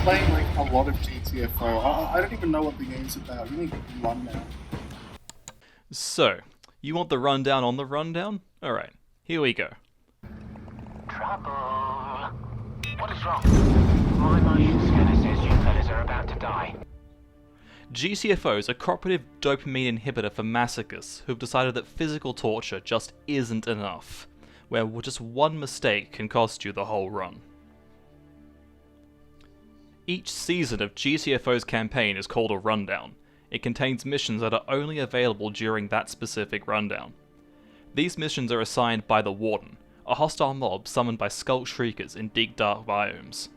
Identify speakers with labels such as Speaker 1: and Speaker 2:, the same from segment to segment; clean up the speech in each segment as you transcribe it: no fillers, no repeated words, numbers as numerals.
Speaker 1: playing like a lot of GTFO. I don't even know what the game's about. You need to run now.
Speaker 2: So, you want the rundown on the rundown? Alright, here we go.
Speaker 3: Trouble. What is wrong? My motion scanner says you fellas are about to die.
Speaker 2: GTFO is a cooperative dopamine inhibitor for masochists who've decided that physical torture just isn't enough, where just one mistake can cost you the whole run. Each season of GTFO's campaign is called a rundown. It contains missions that are only available during that specific rundown. These missions are assigned by the Warden, a hostile mob summoned by Skull Shriekers in deep dark biomes.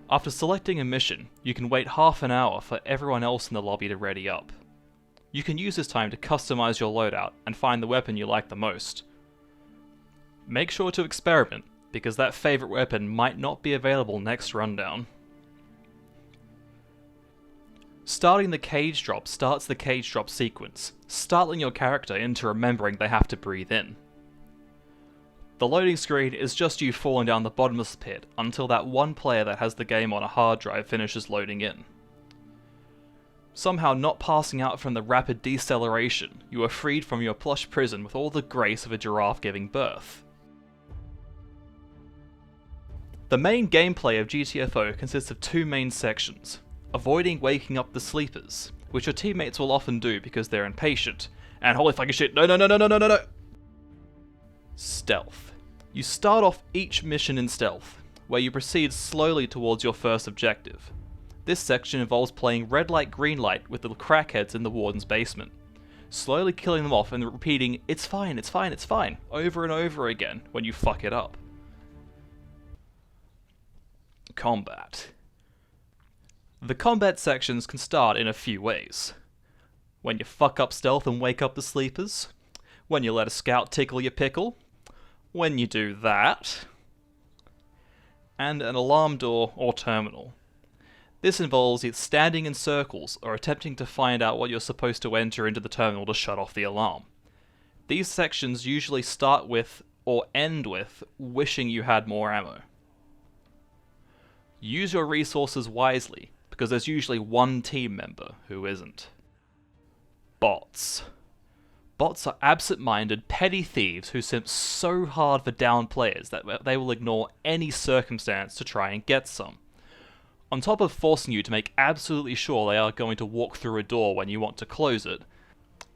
Speaker 2: After selecting a mission, you can wait half an hour for everyone else in the lobby to ready up. You can use this time to customize your loadout and find the weapon you like the most. Make sure to experiment, because that favorite weapon might not be available next rundown. Starting the cage drop starts the cage drop sequence, startling your character into remembering they have to breathe in. The loading screen is just you falling down the bottomless pit until that one player that has the game on a hard drive finishes loading in. Somehow not passing out from the rapid deceleration, you are freed from your plush prison with all the grace of a giraffe giving birth. The main gameplay of GTFO consists of two main sections. Avoiding waking up the sleepers, which your teammates will often do because they're impatient, and holy fucking shit, no. Stealth. You start off each mission in stealth, where you proceed slowly towards your first objective. This section involves playing red light green light with the crackheads in the warden's basement, slowly killing them off and repeating it's fine, over and over again when you fuck it up. Combat. The combat sections can start in a few ways. When you fuck up stealth and wake up the sleepers, when you let a scout tickle your pickle, when you do that, and an alarm door or terminal. This involves either standing in circles or attempting to find out what you're supposed to enter into the terminal to shut off the alarm. These sections usually start with, or end with, wishing you had more ammo. Use your resources wisely, because there's usually one team member who isn't. Bots. Bots are absent-minded, petty thieves who simp so hard for down players that they will ignore any circumstance to try and get some. On top of forcing you to make absolutely sure they are going to walk through a door when you want to close it,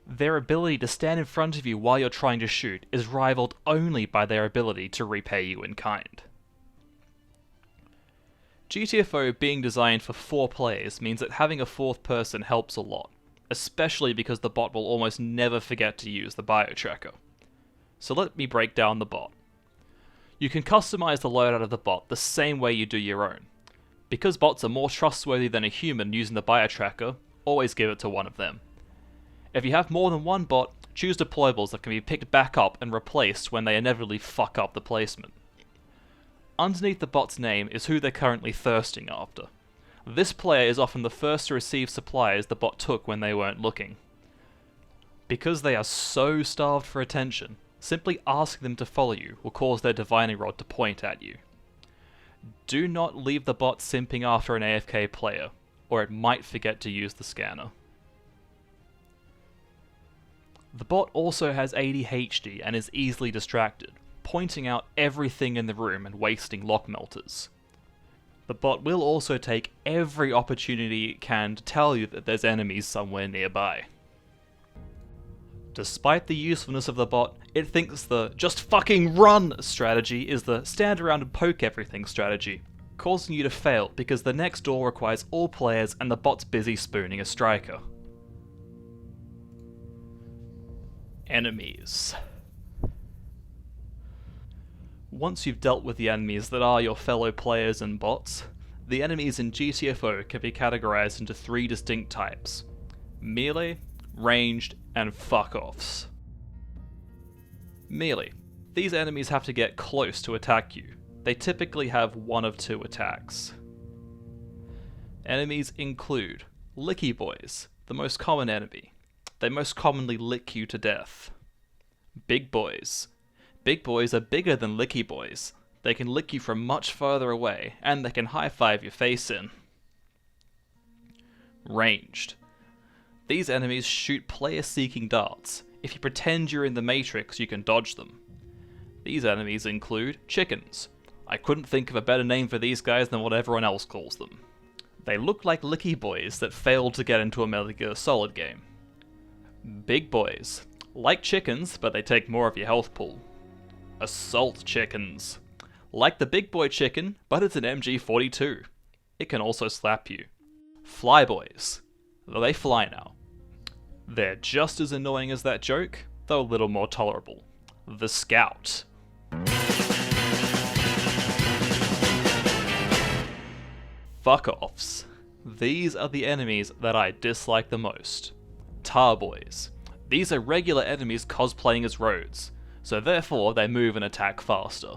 Speaker 2: their ability to stand in front of you while you're trying to shoot is rivaled only by their ability to repay you in kind. GTFO being designed for 4 players means that having a 4th person helps a lot, especially because the bot will almost never forget to use the biotracker. So let me break down the bot. You can customize the loadout of the bot the same way you do your own. Because bots are more trustworthy than a human using the biotracker, always give it to one of them. If you have more than one bot, choose deployables that can be picked back up and replaced when they inevitably fuck up the placement. Underneath the bot's name is who they're currently thirsting after. This player is often the first to receive supplies the bot took when they weren't looking. Because they are so starved for attention, simply asking them to follow you will cause their divining rod to point at you. Do not leave the bot simping after an AFK player, or it might forget to use the scanner. The bot also has ADHD and is easily distracted, pointing out everything in the room and wasting lock melters. The bot will also take every opportunity it can to tell you that there's enemies somewhere nearby. Despite the usefulness of the bot, it thinks the just fucking run strategy is the stand around and poke everything strategy, causing you to fail because the next door requires all players and the bot's busy spooning a striker. Enemies. Once you've dealt with the enemies that are your fellow players and bots, the enemies in GTFO can be categorized into 3 distinct types: melee, ranged, and fuck-offs. Melee. These enemies have to get close to attack you. They typically have one of 2 attacks. Enemies include Licky Boys, the most common enemy. They most commonly lick you to death. Big Boys. Big boys are bigger than Licky Boys. They can lick you from much further away, and they can high-five your face in. Ranged. These enemies shoot player-seeking darts. If you pretend you're in the Matrix, you can dodge them. These enemies include chickens. I couldn't think of a better name for these guys than what everyone else calls them. They look like licky boys that failed to get into a Metal Gear Solid game. Big boys. Like chickens, but they take more of your health pool. Assault chickens. Like the big boy chicken, but it's an MG42. It can also slap you. Flyboys. Though they fly now. They're just as annoying as that joke, though a little more tolerable. The Scout. Fuck-offs. These are the enemies that I dislike the most. Tar Boys. These are regular enemies cosplaying as roads, so therefore they move and attack faster.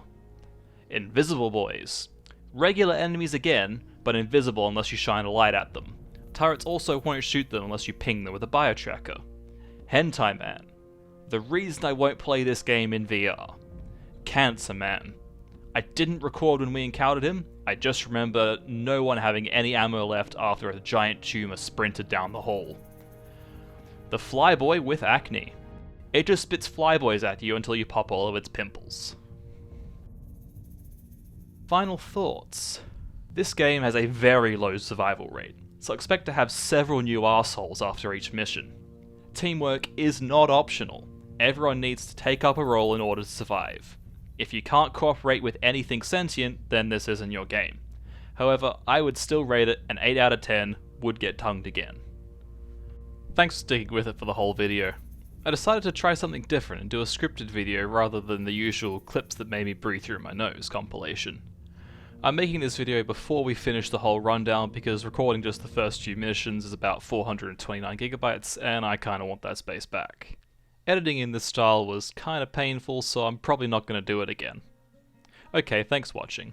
Speaker 2: Invisible Boys. Regular enemies again, but invisible unless you shine a light at them. Turrets also won't shoot them unless you ping them with a biotracker. Hentai Man. The reason I won't play this game in VR. Cancer Man. I didn't record when we encountered him, I just remember no one having any ammo left after a giant tumor sprinted down the hall. The Flyboy with acne. It just spits flyboys at you until you pop all of its pimples. Final thoughts. This game has a very low survival rate, so expect to have several new arseholes after each mission. Teamwork is not optional. Everyone needs to take up a role in order to survive. If you can't cooperate with anything sentient, then this isn't your game. However, I would still rate it an 8 out of 10, would get tongued again. Thanks for sticking with it for the whole video. I decided to try something different and do a scripted video rather than the usual clips that made me breathe through my nose compilation. I'm making this video before we finish the whole rundown because recording just the first few missions is about 429GB and I kinda want that space back. Editing in this style was kinda painful, so I'm probably not gonna do it again. Okay, thanks for watching.